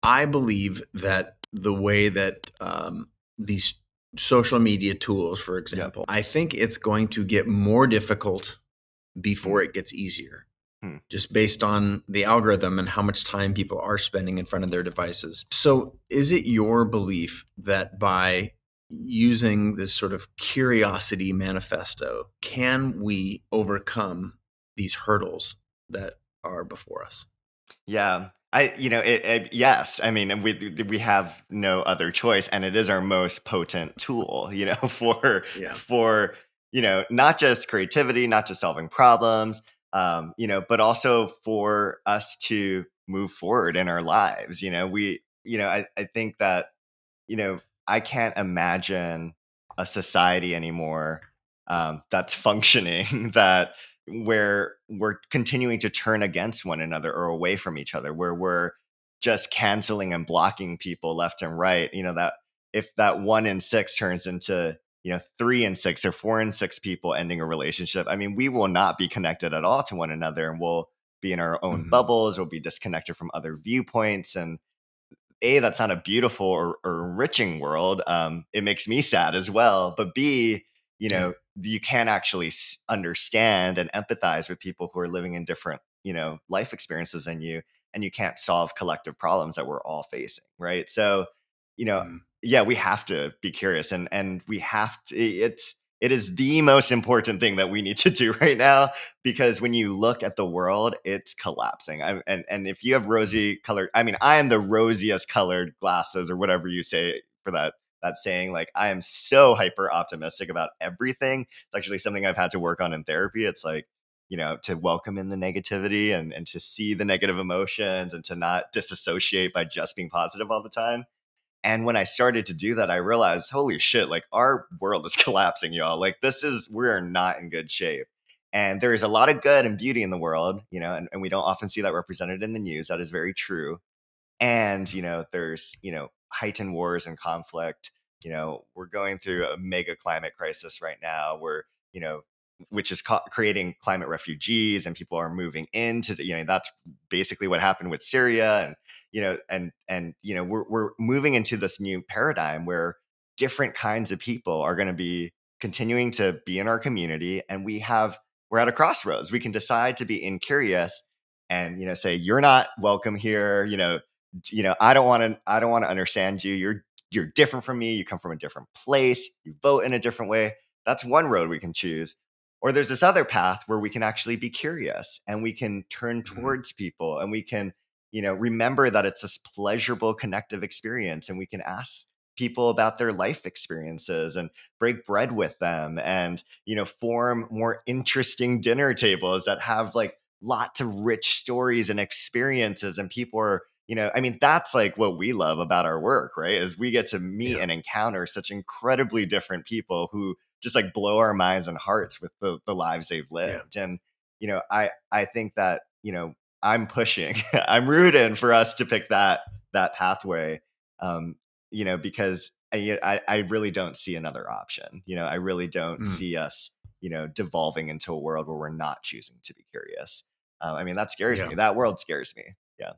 I believe that the way that these social media tools, for example, I think it's going to get more difficult before it gets easier, just based on the algorithm and how much time people are spending in front of their devices. So is it your belief that by using this sort of curiosity manifesto, can we overcome these hurdles that are before us? Yeah. Yes. I mean, we have no other choice, and it is our most potent tool, Yeah. for, not just creativity, not just solving problems, but also for us to move forward in our lives. I think that, you know, I can't imagine a society anymore that's functioning that where we're continuing to turn against one another or away from each other, where we're just canceling and blocking people left and right. That if that 1 in 6 turns into 3 in 6 or 4 in 6 people ending a relationship, I mean, we will not be connected at all to one another, and we'll be in our own bubbles. We'll be disconnected from other viewpoints, and that's not a beautiful or enriching world. It makes me sad as well. But B, you can't actually understand and empathize with people who are living in different, life experiences than you, and you can't solve collective problems that we're all facing, right? So, you know, Mhm. yeah, we have to be curious, and we have to. It is the most important thing that we need to do right now, because when you look at the world, it's collapsing. And if you have rosy colored, I mean, I am the rosiest colored glasses or whatever you say for that saying. Like, I am so hyper optimistic about everything. It's actually something I've had to work on in therapy. It's like, to welcome in the negativity, and to see the negative emotions, and to not disassociate by just being positive all the time. And when I started to do that, I realized, holy shit, like, our world is collapsing, y'all. Like, we're not in good shape. And there is a lot of good and beauty in the world, and we don't often see that represented in the news. That is very true. And, there's, heightened wars and conflict. We're going through a mega climate crisis right now, where, which is creating climate refugees, and people are moving into that's basically what happened with Syria. And, we're moving into this new paradigm where different kinds of people are going to be continuing to be in our community. And we're at a crossroads. We can decide to be incurious and, say, you're not welcome here. I don't want to understand you. You're different from me. You come from a different place. You vote in a different way. That's one road we can choose. Or there's this other path where we can actually be curious, and we can turn Mhm. towards people, and we can, remember that it's this pleasurable connective experience, and we can ask people about their life experiences and break bread with them, and, form more interesting dinner tables that have like lots of rich stories and experiences, and people are, I mean, that's like what we love about our work, right? Is we get to meet Yeah. and encounter such incredibly different people who just like blow our minds and hearts with the lives they've Yeah. lived. And, I think that, I'm pushing, I'm rooting for us to pick that pathway, um, because I really don't see another option. I really don't Mm. see us, devolving into a world where we're not choosing to be curious. I mean, that scares Yeah. me. That world scares me. Yeah.